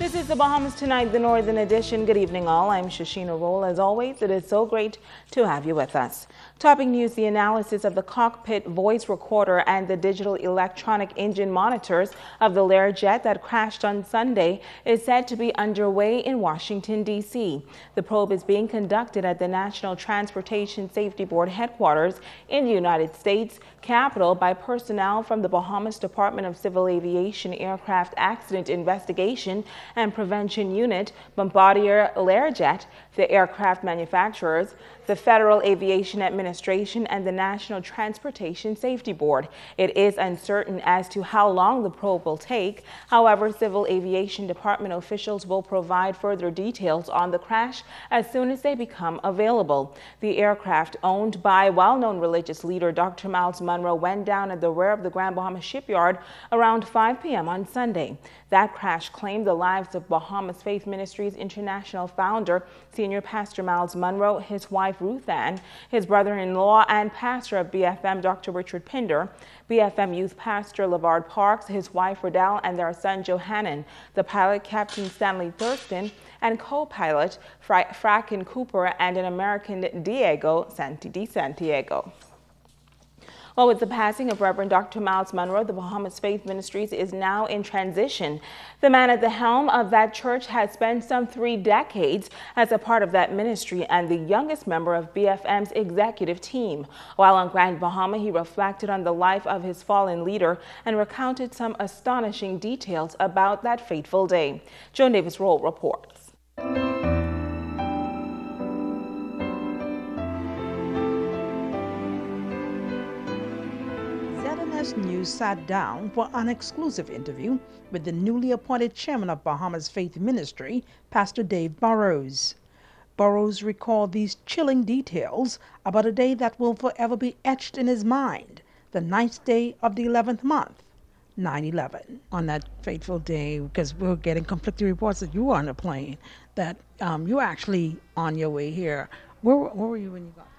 This is the Bahamas Tonight, the Northern Edition. Good evening, all. I'm Shashina Roll. As always, it is so great to have you with us. Topping news, the analysis of the cockpit voice recorder and the digital electronic engine monitors of the Learjet that crashed on Sunday is said to be underway in Washington, D.C. The probe is being conducted at the National Transportation Safety Board headquarters in the United States Capitol by personnel from the Bahamas Department of Civil Aviation Aircraft Accident Investigation and Prevention Unit, Bombardier Learjet, the aircraft manufacturers, the Federal Aviation Administration, and the National Transportation Safety Board. It is uncertain as to how long the probe will take. However, Civil Aviation Department officials will provide further details on the crash as soon as they become available. The aircraft, owned by well-known religious leader Dr. Miles Monroe, went down at the rear of the Grand Bahama shipyard around 5 p.m. on Sunday. That crash claimed the lives of Bahamas Faith Ministries International founder, Senior Pastor Miles Monroe, his wife Ruth Ann, his brother-in-law and pastor of BFM, Dr. Richard Pinder, BFM youth pastor LeVard Parks, his wife Riddell, and their son Johannan, the pilot Captain Stanley Thurston, and co-pilot Fracken Cooper, and an American Diego Santiago. Well, with the passing of Reverend Dr. Miles Monroe, the Bahamas Faith Ministries is now in transition. The man at the helm of that church has spent some 3 decades as a part of that ministry and the youngest member of BFM's executive team. While on Grand Bahama, he reflected on the life of his fallen leader and recounted some astonishing details about that fateful day. Joan Davis-Roll reports. News sat down for an exclusive interview with the newly appointed chairman of Bahamas Faith Ministry, Pastor Dave Burrows. Burrows recalled these chilling details about a day that will forever be etched in his mind, the 9th day of the 11th month, 9/11. On that fateful day, because we were getting conflicting reports that you were on a plane, that you were actually on your way here. Where were you when you got there?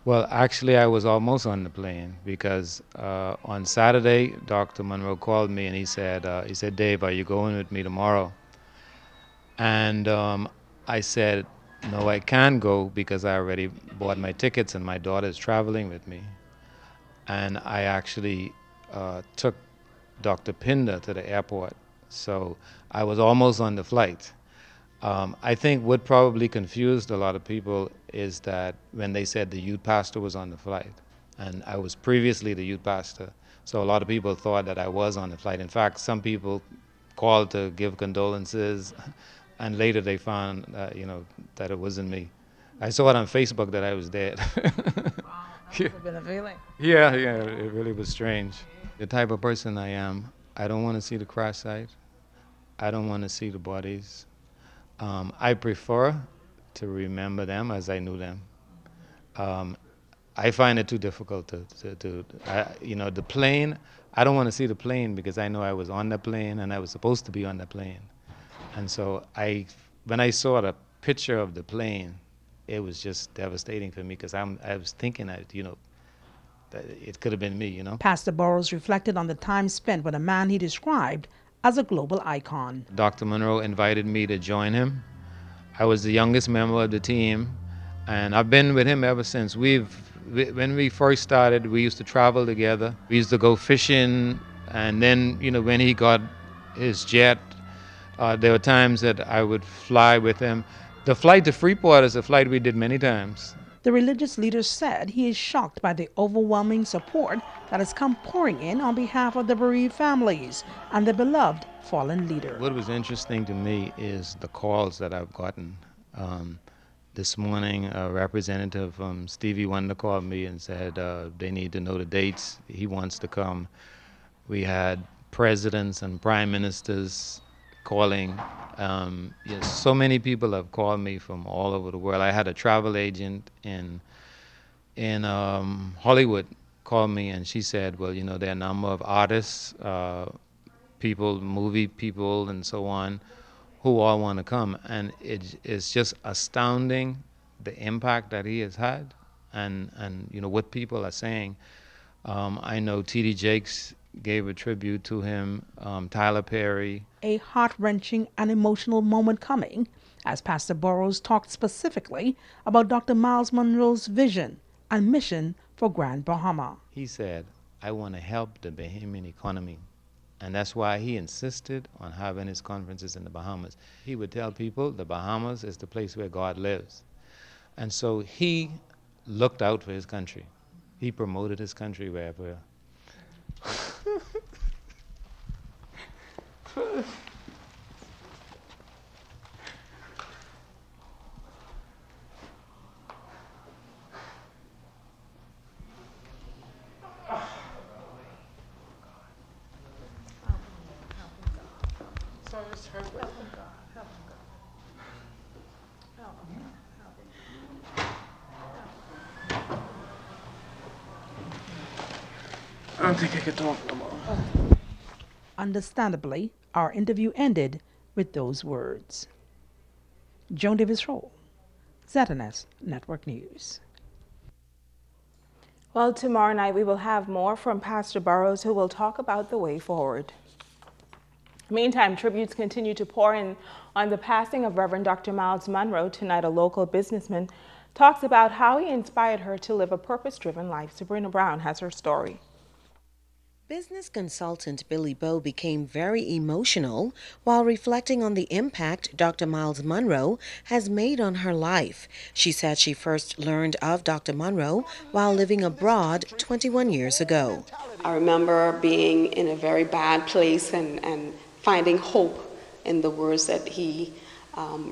Well, actually, I was almost on the plane because on Saturday, Dr. Monroe called me and he said, Dave, are you going with me tomorrow? And I said, no, I can't go because I already bought my tickets and my daughter is traveling with me. And I actually took Dr. Pinder to the airport. So I was almost on the flight. I think what probably confused a lot of people is that when they said the youth pastor was on the flight, and I was previously the youth pastor, so a lot of people thought that I was on the flight. In fact, some people called to give condolences, and later they found, that it wasn't me. I saw it on Facebook that I was dead. Wow, that must have been a feeling. Yeah, it really was strange. The type of person I am, I don't want to see the crash site. I don't want to see the bodies. I prefer to remember them as I knew them. I find it too difficult the plane, I don't want to see the plane because I know I was on the plane and I was supposed to be on the plane. And so when I saw the picture of the plane, it was just devastating for me because I was thinking that, that it could have been me, Pastor Burrows reflected on the time spent with a man he described as a global icon. Dr. Monroe invited me to join him. I was the youngest member of the team, and I've been with him ever since. When we first started, we used to travel together. We used to go fishing, and then, when he got his jet, there were times that I would fly with him. The flight to Freeport is a flight we did many times. The religious leader said he is shocked by the overwhelming support that has come pouring in on behalf of the bereaved families and the beloved fallen leader. What was interesting to me is the calls that I've gotten. This morning, a representative from Stevie Wonder called me and said they need to know the dates. He wants to come. We had presidents and prime ministers calling. So many people have called me from all over the world. I had a travel agent in Hollywood call me, and she said, well, there are a number of artists, people, movie people, and so on, who all want to come. And it's just astounding the impact that he has had and what people are saying. I know T.D. Jakes gave a tribute to him, Tyler Perry. A heart-wrenching and emotional moment coming as Pastor Burrows talked specifically about Dr. Miles Monroe's vision and mission for Grand Bahama. He said, I want to help the Bahamian economy. And that's why he insisted on having his conferences in the Bahamas. He would tell people the Bahamas is the place where God lives. And so he looked out for his country. He promoted his country wherever. I don't think I can talk no more. Understandably, our interview ended with those words. Joan Davis-Roll, ZNS Network News. Well, tomorrow night we will have more from Pastor Burrows, who will talk about the way forward. Meantime, tributes continue to pour in on the passing of Reverend Dr. Miles Monroe. Tonight, a local businessman talks about how he inspired her to live a purpose-driven life. Sabrina Brown has her story. Business consultant Billy Bowe became very emotional while reflecting on the impact Dr. Miles Monroe has made on her life. She said she first learned of Dr. Monroe while living abroad 21 years ago. I remember being in a very bad place and finding hope in the words that he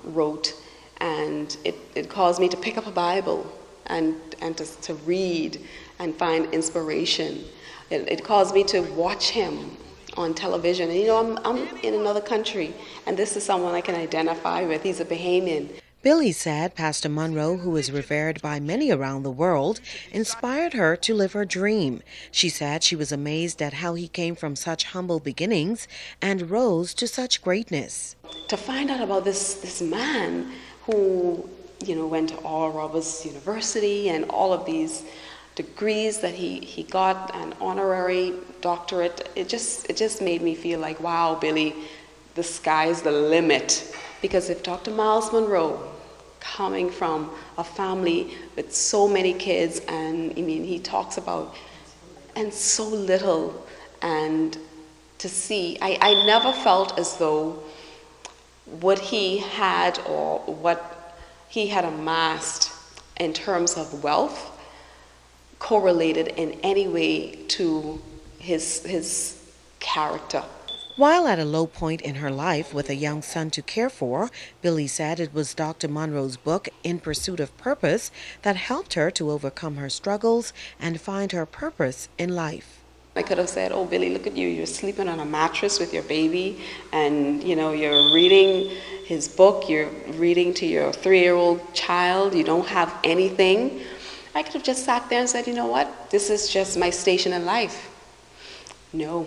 wrote. And it caused me to pick up a Bible and to read and find inspiration. It caused me to watch him on television. And, you know, I'm in another country, and this is someone I can identify with. He's a Bahamian. Billy said Pastor Monroe, who is revered by many around the world, inspired her to live her dream. She said she was amazed at how he came from such humble beginnings and rose to such greatness. To find out about this man who, you know, went to Oral Roberts University and all of these degrees that he got, an honorary doctorate, it just made me feel like, wow, Billy, the sky's the limit. Because if Dr. Miles Monroe, coming from a family with so many kids, and I mean, he talks about, and so little, and to see, I never felt as though what he had or what he had amassed in terms of wealth correlated in any way to his character. While at a low point in her life with a young son to care for, Billy said it was Dr. Monroe's book, In Pursuit of Purpose, that helped her to overcome her struggles and find her purpose in life. I could have said, oh, Billy, look at you. You're sleeping on a mattress with your baby, and, you know, you're reading his book. You're reading to your 3-year-old child. You don't have anything. I could have just sat there and said, you know what? This is just my station in life. No,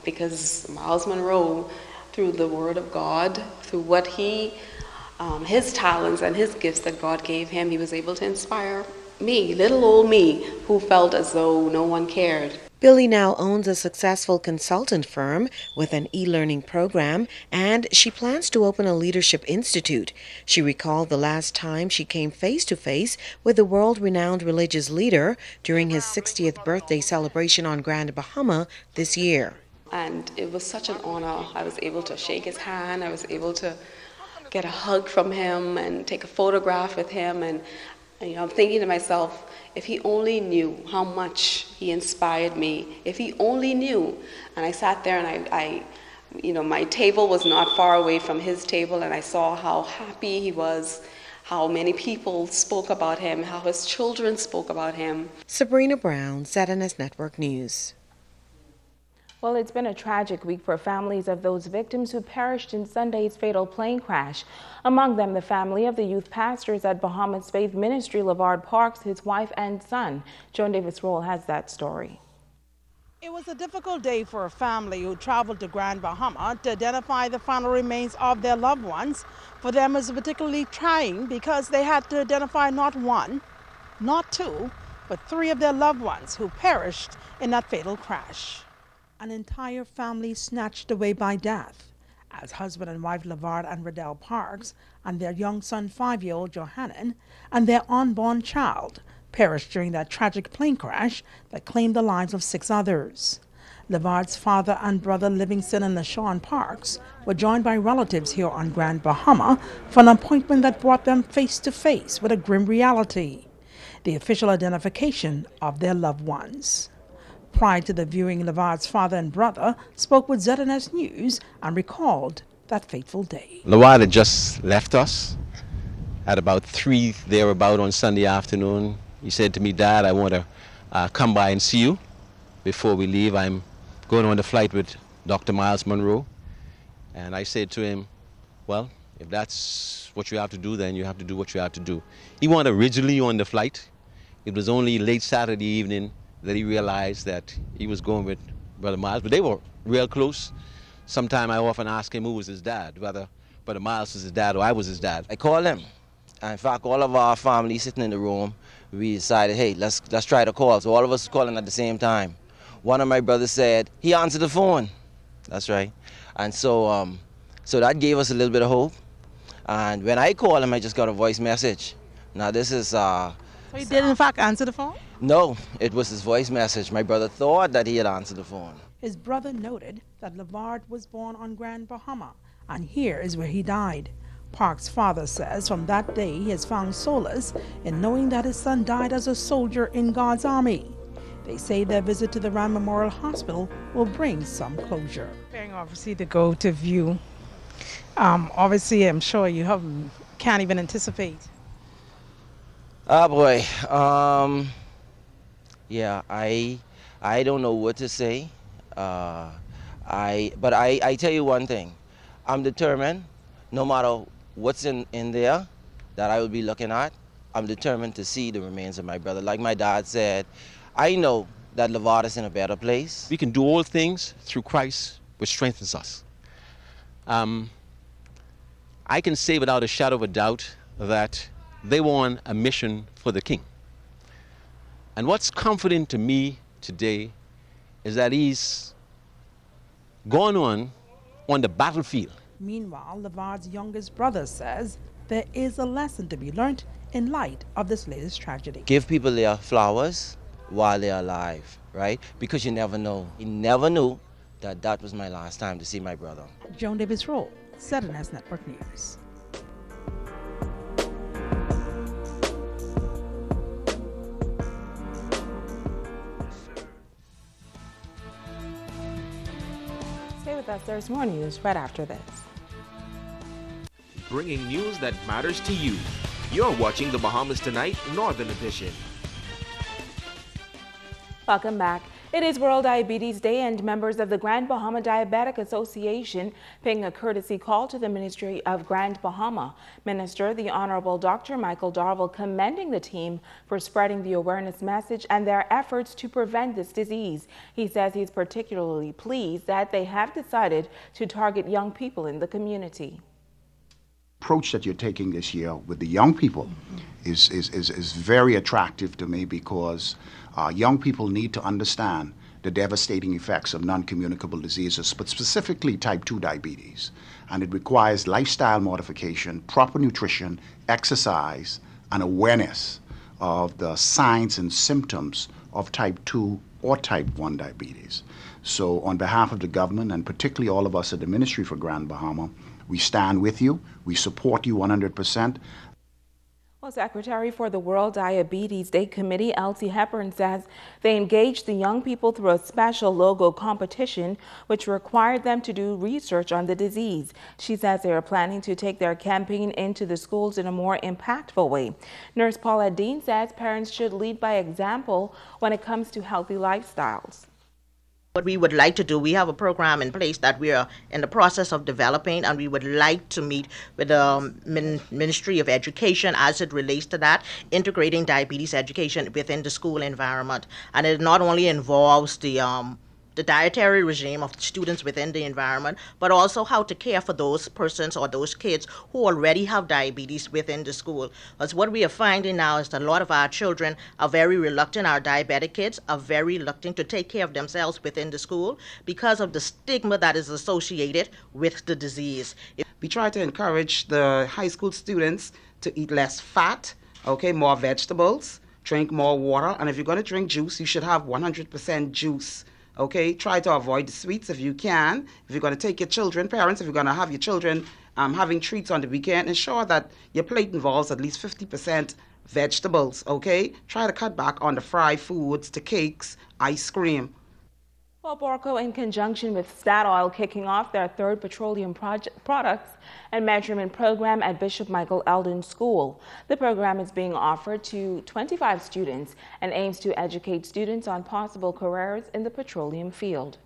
because Miles Monroe, through the Word of God, through what his talents and his gifts that God gave him, he was able to inspire me, little old me, who felt as though no one cared. Billy now owns a successful consultant firm with an e-learning program, and she plans to open a leadership institute. She recalled the last time she came face-to-face with the world-renowned religious leader during his 60th birthday celebration on Grand Bahama this year. And it was such an honor. I was able to shake his hand. I was able to get a hug from him and take a photograph with him. And you know, I'm thinking to myself, if he only knew how much he inspired me, if he only knew. And I sat there and I you know, my table was not far away from his table, and I saw how happy he was, how many people spoke about him, how his children spoke about him. Sabrina Brown, ZNS Network News. Well, it's been a tragic week for families of those victims who perished in Sunday's fatal plane crash. Among them, the family of the youth pastors at Bahamas Faith Ministry, LeVard Parks, his wife and son. Joan Davis-Roll has that story. It was a difficult day for a family who traveled to Grand Bahama to identify the final remains of their loved ones. For them, it was particularly trying because they had to identify not one, not two, but 3 of their loved ones who perished in that fatal crash. An entire family snatched away by death as husband and wife LeVard and Riddell Parks and their young son 5-year-old Johannan and their unborn child perished during that tragic plane crash that claimed the lives of 6 others. LeVard's father and brother Livingston and LaShawn Parks were joined by relatives here on Grand Bahama for an appointment that brought them face to face with a grim reality: the official identification of their loved ones. Prior to the viewing, LeVard's father and brother spoke with ZNS News and recalled that fateful day. LeVard had just left us at about 3 thereabout on Sunday afternoon. He said to me, "Dad, I want to come by and see you before we leave. I'm going on the flight with Dr. Miles Monroe." And I said to him, "Well, if that's what you have to do, then you have to do what you have to do." He wasn't originally on the flight. It was only late Saturday evening that he realized that he was going with Brother Miles, but they were real close. Sometime I often ask him who was his dad, whether Brother Miles was his dad or I was his dad. I called him. And in fact, all of our family sitting in the room, we decided, hey, let's try to call. So all of us calling at the same time. One of my brothers said, he answered the phone. That's right. And so, so that gave us a little bit of hope. And when I called him, I just got a voice message. Now this is... So he did in fact answer the phone? No, it was his voice message. My brother thought that he had answered the phone. His brother noted that LeVard was born on Grand Bahama, and here is where he died. Park's father says from that day he has found solace in knowing that his son died as a soldier in God's army. They say their visit to the Rand Memorial Hospital will bring some closure. Preparing obviously to go to view. Obviously, I'm sure you can't even anticipate. Oh boy, yeah, I don't know what to say. But I tell you one thing, I'm determined, no matter what's in there that I will be looking at, I'm determined to see the remains of my brother. Like my dad said, I know that LeVard is in a better place. We can do all things through Christ, which strengthens us. I can say without a shadow of a doubt that they were on a mission for the King. And what's comforting to me today is that he's gone on the battlefield. Meanwhile, LeVard's youngest brother says there is a lesson to be learned in light of this latest tragedy. Give people their flowers while they're alive, right? Because you never know. He never knew that that was my last time to see my brother. Joan Davis-Roll, ZNS Network News. Stay with us, there's more news right after this. Bringing news that matters to you. You're watching the Bahamas Tonight Northern Edition. Welcome back. It is World Diabetes Day, and members of the Grand Bahama Diabetic Association paying a courtesy call to the Ministry of Grand Bahama. Minister, the Honorable Dr. Michael Darville, commending the team for spreading the awareness message and their efforts to prevent this disease. He says he's particularly pleased that they have decided to target young people in the community. Approach that you're taking this year with the young people is very attractive to me, because young people need to understand the devastating effects of non-communicable diseases, but specifically type 2 diabetes. And it requires lifestyle modification, proper nutrition, exercise, and awareness of the signs and symptoms of type 2 or type 1 diabetes. So on behalf of the government, and particularly all of us at the Ministry for Grand Bahama, we stand with you. We support you 100%. Well, Secretary for the World Diabetes Day Committee, Elsie Hepburn, says they engaged the young people through a special logo competition, which required them to do research on the disease. She says they are planning to take their campaign into the schools in a more impactful way. Nurse Paula Dean says parents should lead by example when it comes to healthy lifestyles. What we would like to do, we have a program in place that we are in the process of developing, and we would like to meet with the Ministry of Education as it relates to that, integrating diabetes education within the school environment. And it not only involves the the dietary regime of students within the environment, but also how to care for those persons or those kids who already have diabetes within the school. Because what we are finding now is that a lot of our children are very reluctant, our diabetic kids are very reluctant to take care of themselves within the school because of the stigma that is associated with the disease. We try to encourage the high school students to eat less fat, okay, more vegetables, drink more water, and if you're going to drink juice, you should have 100% juice. Okay, try to avoid the sweets if you can. If you're going to take your children, parents, if you're going to have your children having treats on the weekend, ensure that your plate involves at least 50% vegetables, okay? Try to cut back on the fried foods, the cakes, ice cream. Well, Borco, in conjunction with Statoil kicking off their third petroleum products and measurement program at Bishop Michael Eldon School. The program is being offered to 25 students and aims to educate students on possible careers in the petroleum field.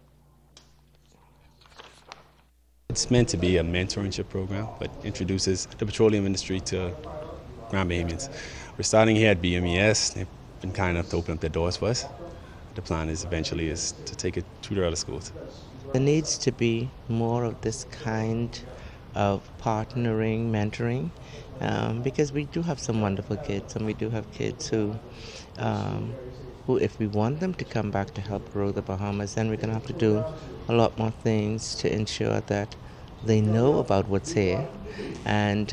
It's meant to be a mentorship program, but introduces the petroleum industry to Grand Bahamians. We're starting here at BMES. They've been kind enough to open up their doors for us. The plan is eventually to take it to the other schools. There needs to be more of this kind of partnering, mentoring, because we do have some wonderful kids, and we do have kids who, if we want them to come back to help grow the Bahamas, then we're going to have to do a lot more things to ensure that they know about what's here, and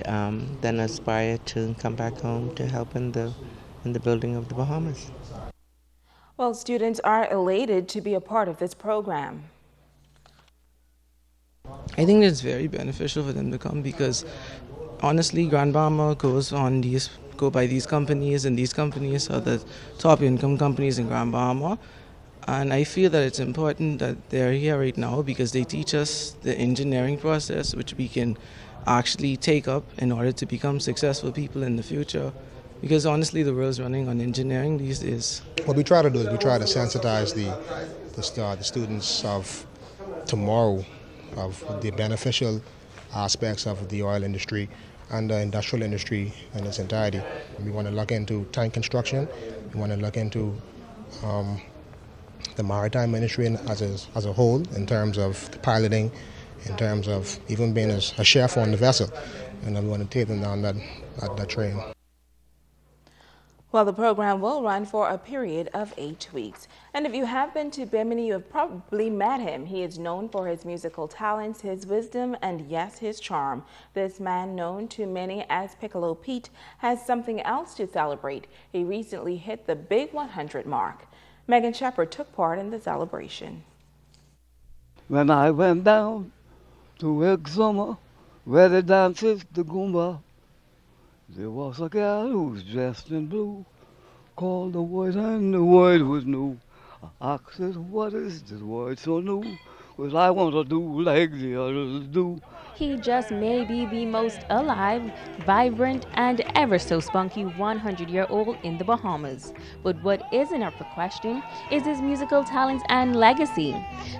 then aspire to come back home to help in the building of the Bahamas. Well, students are elated to be a part of this program. I think it's very beneficial for them to come because, honestly, Grand Bahama go by these companies, and these companies are the top income companies in Grand Bahama. And I feel that it's important that they're here right now because they teach us the engineering process, which we can actually take up in order to become successful people in the future. Because honestly, the world's running on engineering these days. What we try to do is we try to sensitize the students of tomorrow of the beneficial aspects of the oil industry and the industrial industry in its entirety. We want to look into tank construction. We want to look into the maritime industry as a whole in terms of the piloting, in terms of even being a chef on the vessel. And we want to take them down that train. Well, the program will run for a period of 8 weeks. And if you have been to Bimini, you have probably met him. He is known for his musical talents, his wisdom, and yes, his charm. This man, known to many as Piccolo Pete, has something else to celebrate. He recently hit the big 100 mark. Megan Shepard took part in the celebration. When I went down to Exuma, where the dances the Goomba, there was a gal who was dressed in blue, called the word, and the word was new. I said, what is this word so new? Well, I want to do like the others do. He just may be the most alive, vibrant, and ever so spunky 100-year-old in the Bahamas. But what isn't up for question is his musical talents and legacy.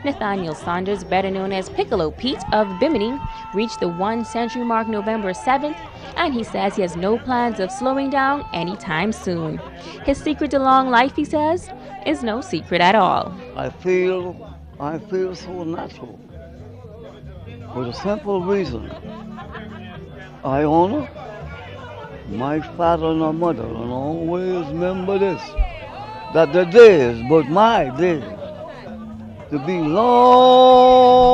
Nathaniel Saunders, better known as Piccolo Pete of Bimini, reached the 1-century mark November 7th, and he says he has no plans of slowing down anytime soon. His secret to long life, he says, is no secret at all. I feel so natural. For the simple reason, I honor my father and my mother, and always remember this, that the days, but my days, to be long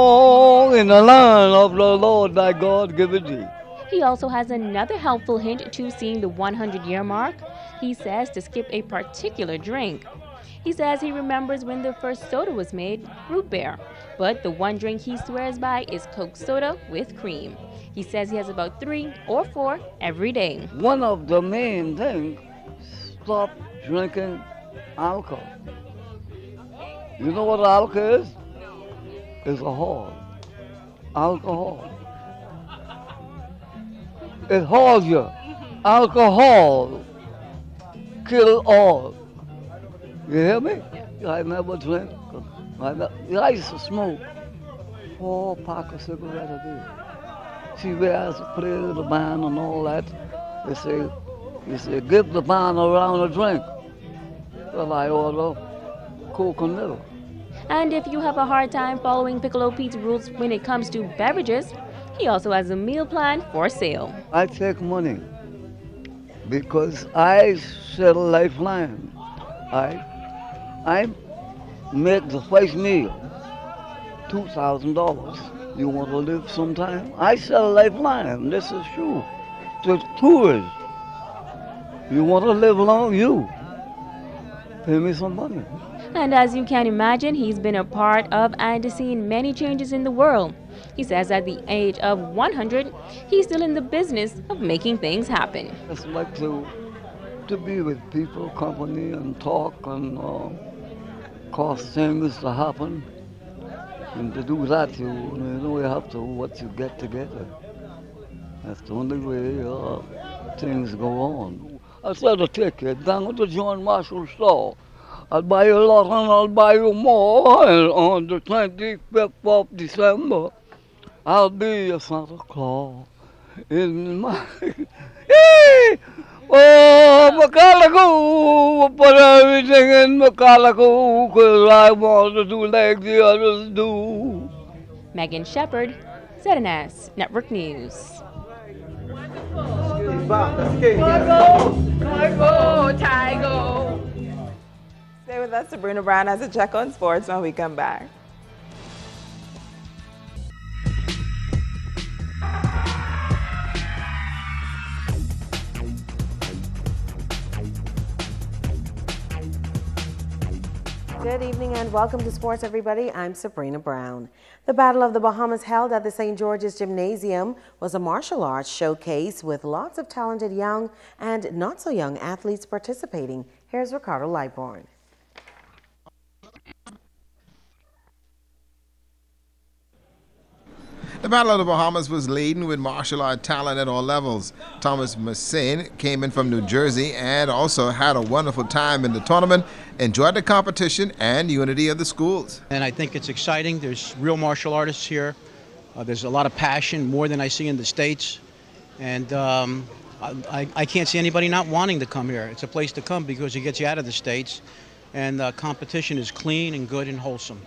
in the land of the Lord thy God giveth thee. He also has another helpful hint to seeing the 100-year mark. He says to skip a particular drink. He says he remembers when the first soda was made, root beer. But the one drink he swears by is Coke soda with cream. He says he has about 3 or 4 every day. One of the main things, stop drinking alcohol. You know what alcohol is? It's a whore. Alcohol. It holds you. Alcohol kill all. You hear me? I never drink. I used to smoke 4 packs of cigarettes a day. See, where I play the band and all that, they say, give the band around a drink. Well, I order Coke and milk. And if you have a hard time following Piccolo Pete's rules when it comes to beverages, he also has a meal plan for sale. I take money because I sell Lifeline. I make the first meal $2,000. You want to live sometime? I sell Lifeline. This is true. The Thurs. You want to live long? You pay me some money. And as you can imagine, he's been a part of and seen many changes in the world. He says at the age of 100, he's still in the business of making things happen. I just like to be with people, company, and talk, and cause things to happen. And to do that, you have to what you get together. That's the only way things go on. I said a ticket down to John Marshall store. I'll buy you a lot and I'll buy you more. And on the 25th of December, I'll be your Santa Claus in my... Oh, Macalago, put everything in Macalago, 'cause I want to do like the others do. Megan Shepard, ZNS Network News. Tiger. Stay with us. Sabrina Brown has a check on sports when we come back. Good evening and welcome to Sports, everybody. I'm Sabrina Brown. The Battle of the Bahamas held at the St. George's Gymnasium was a martial arts showcase with lots of talented young and not so young athletes participating. Here's Ricardo Lightborn. The Battle of the Bahamas was laden with martial art talent at all levels. Thomas Massin came in from New Jersey and also had a wonderful time in the tournament, enjoyed the competition and unity of the schools. And I think it's exciting. There's real martial artists here. There's a lot of passion, more than I see in the States. And I can't see anybody not wanting to come here. It's a place to come because it gets you out of the States. And the competition is clean and good and wholesome.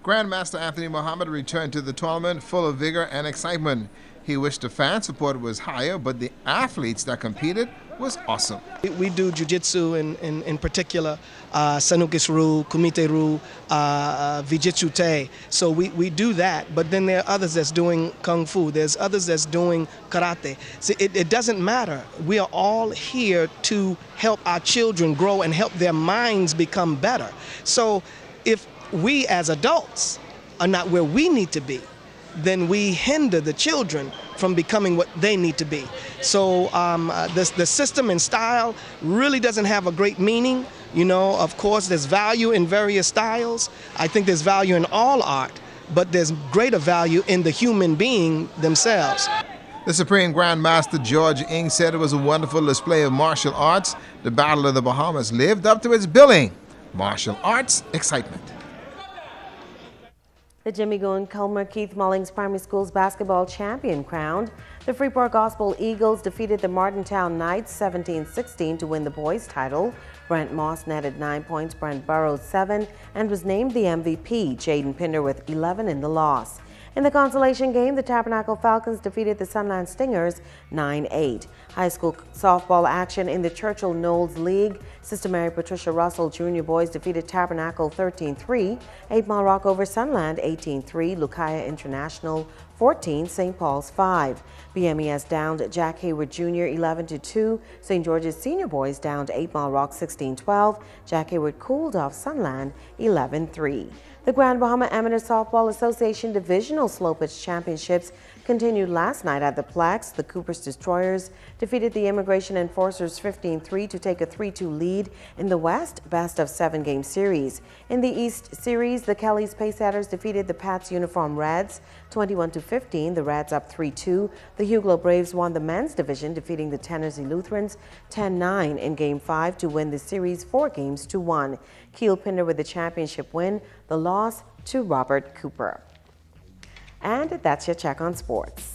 Grandmaster Anthony Muhammad returned to the tournament full of vigor and excitement. He wished the fan support was higher, but the athletes that competed was awesome. We do jiu-jitsu in particular, Sanukis-ru, Kumite-ru, Vijitsu-te. So we do that, but then there are others that's doing Kung Fu. There's others that's doing Karate. So it doesn't matter. We are all here to help our children grow and help their minds become better. So if we as adults are not where we need to be, then we hinder the children from becoming what they need to be. So the system and style really doesn't have a great meaning. You know, of course, there's value in various styles. I think there's value in all art, but there's greater value in the human being themselves. The Supreme Grandmaster George Ng said it was a wonderful display of martial arts. The Battle of the Bahamas lived up to its billing. Martial arts excitement. The Jimmy Goon Culmer Keith Mullings Primary School's basketball champion crowned. The Freeport Gospel Eagles defeated the Martintown Knights 17-16 to win the boys' title. Brent Moss netted 9 points, Brent Burrows 7, and was named the MVP. Jaden Pinder with 11 in the loss. In the consolation game, the Tabernacle Falcons defeated the Sunland Stingers 9-8. High school softball action in the Churchill Knowles League. Sister Mary Patricia Russell Junior Boys defeated Tabernacle 13-3. 8 Mile Rock over Sunland 18-3. LUCAYAN International 14, St. Paul's 5. BMES downed Jack Hayward Jr. 11-2. St. George's Senior Boys downed 8 Mile Rock 16-12. Jack Hayward cooled off Sunland 11-3. The Grand Bahama Amateur Softball Association Divisional Slow Pitch Championships continued last night at the Plex. The Cooper's Destroyers defeated the Immigration Enforcers 15-3 to take a 3-2 lead in the West Best of 7 game series. In the East Series, the Kelly's PACESETTERS defeated the Pats Uniform Reds 21-15. The Reds up 3-2. The HUGLO Braves won the men's division, defeating the Tenors ELEUTHERANS 10-9 in Game 5 to win the series 4 games to 1. Keel Pinder with the championship win, the loss to Robert Cooper. And that's your check on sports.